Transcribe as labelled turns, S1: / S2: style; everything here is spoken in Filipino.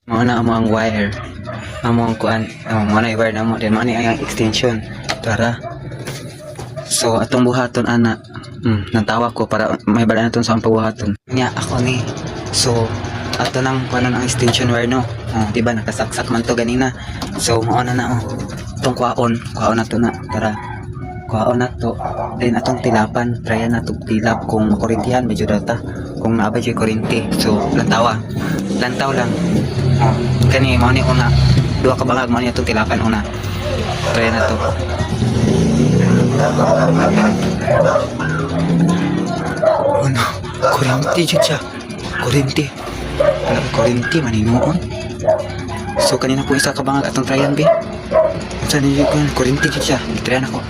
S1: Mao na mo ang wire. Amo ang kuan, mo na i-wire na mo din mo ni ang extension. Tara. So atong buhaton ana. Natawa ko para may bala naton sa ang pagbuhaton. Nya ako ni. So ato nang kuan ang extension wire no. Di ba nakasaksak man to ganina. So mao na na Itong kwaon na to na. Tara. Kwaon na to. Then atong tilapan, tryan na to tilap kung makurintihan medyo data. Kung naabay yung kurinti. So lantaw lang. Kani mo ni una. Dua ka bangag mo ni itong tilapan una. Tryan na to. Ano? Kurinti dyan siya. Kurinti. Wala ka kurinti, maninoon. So kanina po isa ka bangag atong tryan be. Saan niyo yun? Kurinti dyan siya. Tryan ako.